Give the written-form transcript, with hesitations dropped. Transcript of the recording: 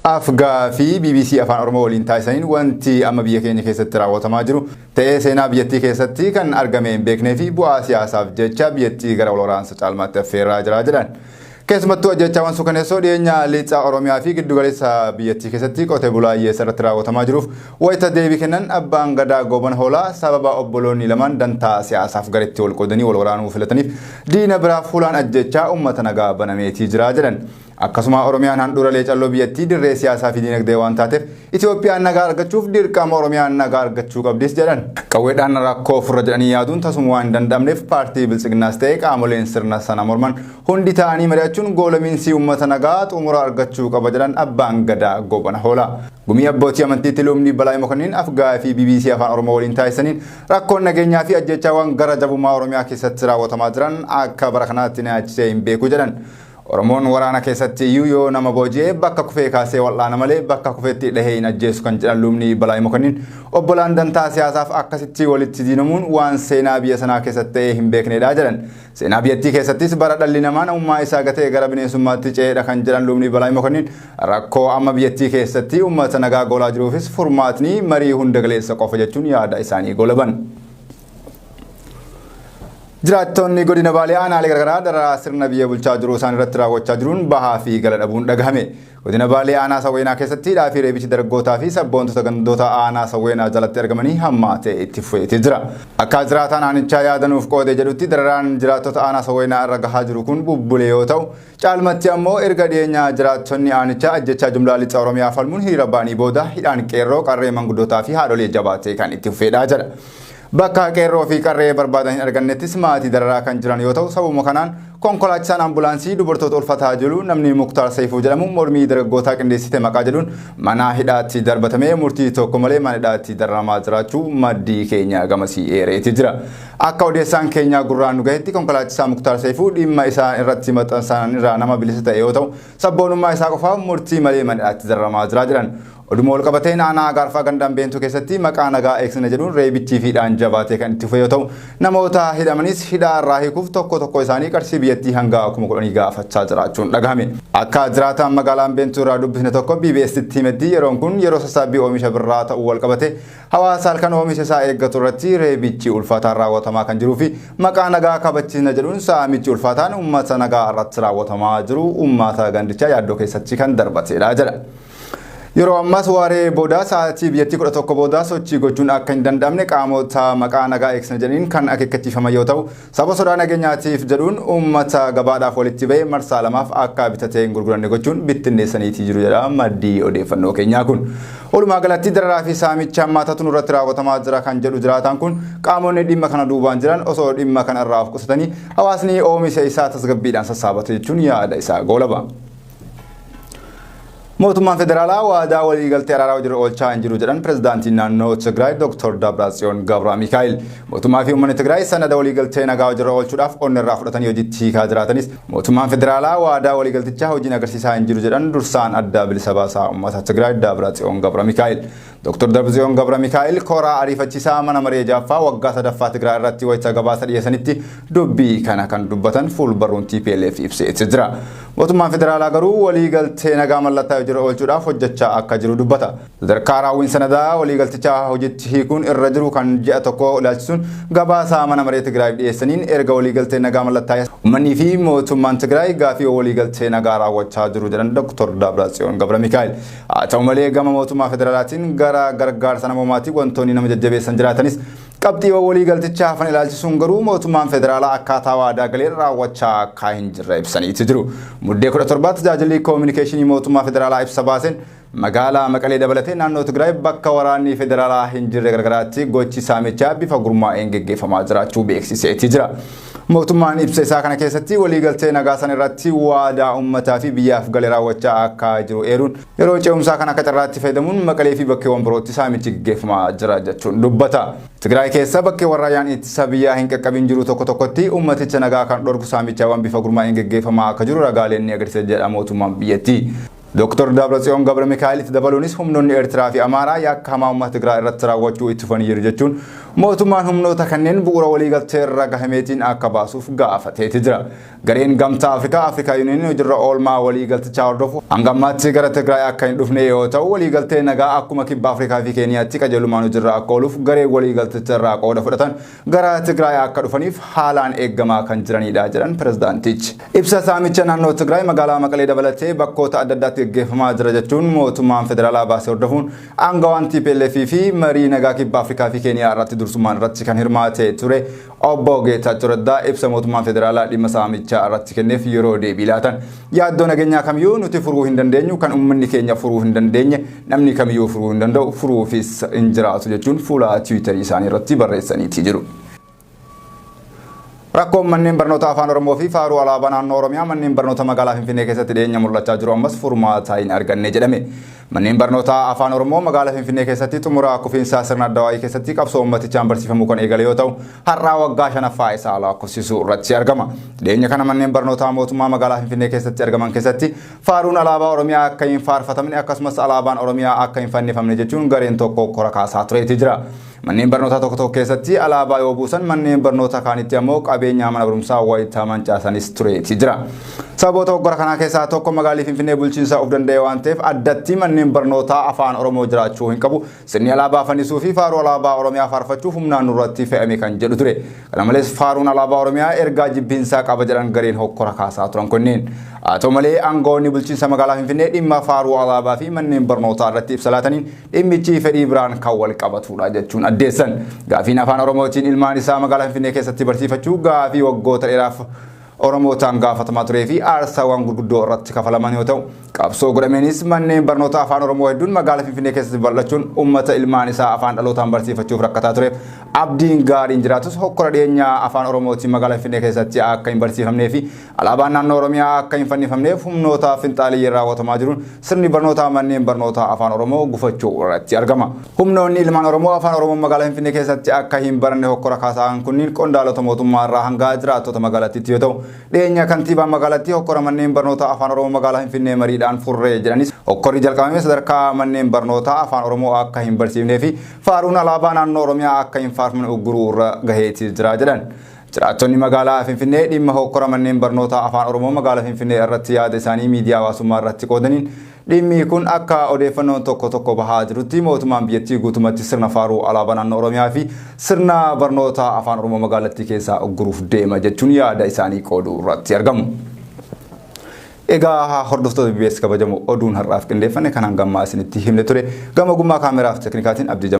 Afgaa fi BBC Afaan Oromoo waliin taasisaniin wanti amma biyya keenya keessatti raawwatamaa jiru ta'ee seenaa biyyattii keessatti kan argame hin beeknee fi bu'aa siyaasaaf jecha biyyattii gara wal waraansa caalmaatti affeerraa jira jedhan. Keessumattuu ajjechaawwan suukaneessoo dhiyeenya lixa Oromiyaa fi giddugaleessa biyyattii keessatti qotee bulaa hiyyeessa irratti raawwatamaa jiruuf wayita deebii kennan abbaan gadaa Goobana Hoolaa sababa obboloonni lamaan dantaa siyaasaaf garitti wal qoodanii wal waraanuu filataniif diina biraa fuulaan ajjechaa uummata nagaa banameetii jira jedhan. Akkasuma Oromiyaan handhuura leecalloo biyyattii dirree siyaasaa fi diinagdee waan taateef Itoophiyaan nagaa argachuuf dirqama Oromiyaan nagaa argachuu qabdis jedhan. Qawweedhaan rakkoo ofirra jedhanii yaaduun tasuma waan hin danda'amneef paartii Biltsiginnaas ta'ee qaamoleen sirna sana morman hundi ta'anii mari'achuun goolamiinsi uummata nagaa xumura argachuu qaba jedhan abbaan gadaa Goobana Hoolaa. Gumii abbootii amantiitti Luumni Balaa Mokonnin Afgaa fi BBC Afaan Oromoo waliin taasisaniin rakkoon nageenyaa fi ajjechaawwan gara jabummaa Oromiyaa keessatti raawwatamaa jiran akka bara kanaatti naachisee hin beeku jedhan. Oromoon waraana keessatti iyyuu yoo nama booji'ee bakka kufee kaasee wal'aana malee bakka kufeetti dhahee hin ajjeesu kan jedhan Luumni Balaa Mokonnin obbolaan dantaa siyaasaaf akkasitti walitti diinamuun waan seenaa biyya sanaa keessatti ta'ee hin beeknedha jedhan. Seenaa biyyattii keessattis bara dhalli namaa namummaa isaa gatee gara bineensummaatti ce'edha kan jedhan Luumni Balaa Mokonnin rakkoo amma biyyattii keessatti uummata nagaa goolaa jiruufis furmaatni marii hunda galeessa qofa jechuun yaada isaanii golaban. Jiraattonni godina Baalee aanaalee garaagaraa dararaa sirna biyya bulchaa jiru isaan irratti raawwachaa jiruun bahaa fi gala dhabuun dhagahame. Godina Baalee aanaa Sawweenaa keessatti hidhaa fi reebichi dargaggootaa fi sabboontota gandoota aanaa Sawweenaa jalatti argamanii hammaatee itti fufeetii jira. Akka jiraataan aanichaa yaadanuuf qoodee jedhutti dararaan jiraattota aanaa Sawweenaa irra gahaa jiru kun bubbulee yoo ta'u, caalmatti ammoo erga dhiyeenya jiraattonni aanichaa ajjechaa jumlaa lixa Oromiyaa falmuun hiriira ba'anii booda hidhaan qeerroo qarree manguddootaa fi haadholee jabaatee kan itti fufeedha jedha. Bakka qeerroo fi qarree barbaadan hin argannettis maatii dararaa kan jiran yoo ta'u, sababuma kanaan konkolaachisaan ambulaansii dubartoota ulfataa jiru namni Muktaar Seifuu jedhamu mormii dargaggootaa qindeessite maqaa jedhuun mana hidhaatti darbatamee murtii tokko malee mana hidhaatti dararamaa jiraachuu maddii keenya gamasii eereeti jira. Akka odeessaan keenya gurraan nu gahetti konkolaachisaa Muktaar Seifuu dhimma isaa irratti maxxansan irraa nama bilisa ta'e yoo ta'u, sabboonummaa isaa qofaaf murtii malee mana hidhaatti dararamaa jira jedhan. Oduma wal qabateen aanaa Gaarfaa Gandaan Beentuu keessatti maqaa nagaa eegsina jedhuun reebichii fi hidhaan jabaatee kan itti fufe yoo ta'u, namoota hidhamanis hidhaa irraa hiikuuf tokko isaanii qarshii biyyattii hanga 10,000 gaafachaa jiraachuun dhagahame. Akka jiraataan magaalaan Beentuu irraa dubbisne tokko BBS'tti himetti yeroon kun yeroo sassaabbii oomisha birraa ta'uu wal qabate hawaasa halkan oomisha isaa eeggatu irratti reebichi ulfaataan raawwatamaa kan jiruu fi maqaa nagaa kabachiisna jedhuun saamichi ulfaataan uummata nagaa irratti raawwatamaa jiru uummata gandichaa yaaddoo keessatti kan darbatedha jedha. Yeroo ammas waaree booda sa'aatii biyyattii 11 booda sochii gochuun akka hin danda'amne qaamota maqaa nagaa eegsina jedhaniin kan akeekkachiifaman yoo ta'u, saba sodaa nageenyaatiif jedhuun uummata gabaadhaaf walitti ba'ee marsaa lamaaf akka bitatee hin gurguranne gochuun bittinneessaniitii jiru jedha maddii odeeffannoo keenyaa kun. Walumaa galatti dararaa fi saamicha hammaatatu nurratti raawwatamaa jira kan jedhu jiraataan kun qaamonni dhimma kana duubaan jiran osoo dhimma kana irraa of qusatanii hawaasni oomisha isaa tasgabbiidhaan sassaabate jechuun yaada isaa goolaba. Mootummaan federaalaa waadaa waliigaltee araaraa hojii irra oolchaa hin jiru jedhan pirezidaantiin naannoo Tigraay Dr. Dabratsiyoon Gabramikaa'el. Mootummaa fi uummanni Tigraay sanada waliigaltee nagaa hojii irra oolchuudhaaf onnee irraa fudhatanii hojiitti hiikaa jiraatanis mootummaan federaalaa waadaa waliigaltichaa hojiin agarsiisaa hin jiru jedhan dursaan adda bilisa baasaa uummata Tigraay Dabratsiyoon Gabramikaa'el. Dr. Dabratsiyoon Gabramikaa'el koraa ariifachiisaa mana maree jaaffaa waggaa sadaffaa Tigraay irratti wayita gabaasa dhiyeessanitti dubbii kana kan dubbatan fuulbarruun TPLF ibseetti jira. Mootummaan federaalaa garuu waliigaltee nagaa mallattaa hojii irra oolchuudhaaf hojjechaa akka jiru dubbata. Sadarkaa raawwiin sanadaa waliigaltichaa hojiitti hiikuun irra jiru kan ji'a tokko ilaalchisuun gabaasaa mana maree Tigraay dhiyeessaniin erga waliigaltee nagaa mallattaa uummanni fi mootummaan Tigraay gaafii waliigaltee nagaa raawwachaa jiru jedhan Dr. Dabratsiyoon Gabramikaa'el. Haa ta'u malee gama mootummaa federaalaatiin gara gargaarsa namoomaatii wantoonni nama jajjabeessan jiraatanis qabxii waliigaltichaa hafan ilaalchisuun garuu mootummaan federaalaa akkaataa waadaa galee raawwachaa akka hin jirre ibsaniitti jiru. Muddee 17 tajaajilli koominikeeshinii mootummaa federaalaa ibsa baaseen magaalaa Maqalee dabalatee naannoo Tigraay bakka waraanni federaalaa hin jirre gargaraatti gochi saamichaa bifa gurmaa'een geggeeffamaa jiraachuu beeksiseetti jira. Mootummaan ibsa isaa kana keessatti waliigaltee nagaa san irratti waadaa uummataa fi biyyaaf galee raawwachaa akka jiru eeruun yeroo ce'umsaa kan akka carraatti fayyadamuun Maqalee fi bakkeewwan birootti saamichi geggeeffamaa jira jechuun dubbata. Tigraay keessa bakkeewwan raayyaan ittisa biyyaa hin qaqqabin jiru tokkotti uummaticha nagaa kan dhorku saamichaawwan bifa gurmaa'een geggeeffamaa akka jiru ragaaleen ni agarsiisa jedha mootummaan biyyattii. Dr. Dabratsiyoon Gabra Mikaa'el itti dabaluunis humnoonni Eertiraa fi Amaaraa yakka hamaa uummata Tigraay irratti raawwachuu itti fufanii jiru jechuun mootummaan humnoota kanneen bu'uura waliigaltee irra gahameetiin akka baasuuf gaafateeti jira. Gareen gamtaa Afrikaa Yuuniyoonii hojiirra oolmaa waliigaltichaa hordofu hanga ammaatti gara Tigraay akka hin dhufne yoo ta'u waliigaltee nagaa akkuma kibba Afrikaa fi Keeniyaatti qajeelumaan hojiirra akka ooluuf garee waliigalticha irraa qooda fudhatan gara Tigraay akka dhufaniif haalaan eeggamaa kan jiranidha jedhan pirezidaantichi. Ibsa saamicha naannoo Tigraay magaalaa Maqalee dabalatee bakkoota adda addaatti gaggeeffamaa jira jechuun mootummaan federaalaa baasee hordofuun aangawaan TPLF fi marii nagaa kibba Afrikaa fi Keeniyaa irratti dursumaan irratti kan hirmaatee ture obbo Geetaachoo Raddaa ibsa mootummaan federaalaa dhimma saamichaa irratti kenneef yeroo deebii laatan yaaddoo nageenyaa kamiyyuu nuti furuu hin dandeenyu kan uummanni keenya furuu hin dandeenye namni kamiyyuu furuu hin danda'u furuufis hin jiraatu jechuun fuula Tiwiitarii isaanii irratti barreessaniiti jiru. Rakkoon manneen barnoota afaan Oromoo fi faaruu alaabaa naannoo Oromiyaa manneen barnoota magaalaa Finfinnee keessatti dhiyeenya mul'achaa jiru ammas furmaata hin arganne jedhame. Manneen barnoota afaan Oromoo magaalaa Finfinnee keessatti xumura kufiinsaa sirna Addawaayii keessatti qabsoo uummatichaan barsiifamuu kan eegale yoo ta'u har'aa waggaa 5ffaa isaa lakkoofsisuu irratti argama. Dhiyeenya kana manneen barnoota mootummaa magaalaa Finfinnee keessatti argaman keessatti faaruun alaabaa Oromiyaa akka hin faarfatamne akkasumas alaabaan Oromiyaa akka hin fannifamne jechuun gareen tokko kora kaasaa tureeti jira. Manneen barnoota tokko keessatti alaabaa yoo buusan manneen barnoota kaanitti ammoo qabeenya mana barumsaa wayitaa mancaasanis tureeti jira. Sababoota hoggora kanaa keessaa tokko magaalaa Finfinnee bulchiinsa of danda'e waan ta'eef addatti manneen barnoota afaan Oromoo jiraachuu hin qabu. Sirni alaabaa fannisuu fi faaruu alaabaa Oromiyaa faarfachuuf humnaan nurratti fe'ame kan jedhu ture. Kana malees faaruun alaabaa Oromiyaa ergaa jibbiinsaa qaba jedhan gareen hoggora kaasaa turan kunneen. Haa ta'u malee aangawoonni bulchiinsa magaalaa Finfinnee dhimma faaruu alaabaa fi manneen barnootaa irratti ibsa laataniin dhimmichi fedhii biraan kan wal qabatudha jechuun addeessan. Gaafiin afaan Oromootiin ilmaan isaa magaalaa Finfinnee keessatti barsiifachuu gaafii waggoota dheeraaf Oromootaan gaafatamaa turee fi aarsaawwan gurguddoo irratti kafalaman yoo ta'u qabsoo godhameenis manneen barnoota afaan Oromoo hedduun magaalaa Finfinnee keessatti bal'achuun uummata ilmaan isaa afaan dhalootaan barsiifachuuf rakkataa tureef abdiin gaariin jiraatus hokkora dhiyeenyaa afaan Oromootiin magaalaa Finfinnee keessatti akka hin barsiifamnee fi alaabaan naannoo Oromiyaa akka hin fannifamneef humnoota finxaaliyyeen raawwatamaa jiruun sirni barnootaa manneen barnoota afaan Oromoo gufachuu irratti argama. Humnoonni ilmaan Oromoo afaan Oromoo magaalaa Finfinnee keessatti akka hin baranne hokkora kaasaan kunniin qondaalota mootummaa irraa hanga jiraattota magaalattiitti yoo ta'u dhiyeenya kantiibaa magaalattii hokkora manneen barnoota afaan Oromoo magaalaa Finfinnee mariidhaan furree jedhanis hokkorri jalqabame sadarkaa manneen barnoota afaan Oromoo akka hin barsiifnee fi faaruun alaabaa naannoo Oromiyaa akka hin faarfamne ugguruu irra gaheetii jira jedhan. Jiraattonni magaalaa Finfinnee dhimma hokkora manneen barnoota afaan Oromoo magaalaa Finfinnee irratti yaada isaanii miidiyaa hawaasummaa irratti qoodaniin dhimmi kun akka odeeffannoon tokko bahaa jirutti mootummaan biyyattii guutummaatti sirna faaruu alaabaa naannoo Oromiyaa fi sirna barnoota afaan Oromoo magaalattii keessaa ugguruuf deema jechuun yaada isaanii qooduu irratti argamu. Egaa hordoftoota BBS kabajamoo oduun har'aaf qindeeffame kan hangammaa isinitti himne ture gama ogummaa kaameraaf teknikaatiin abdii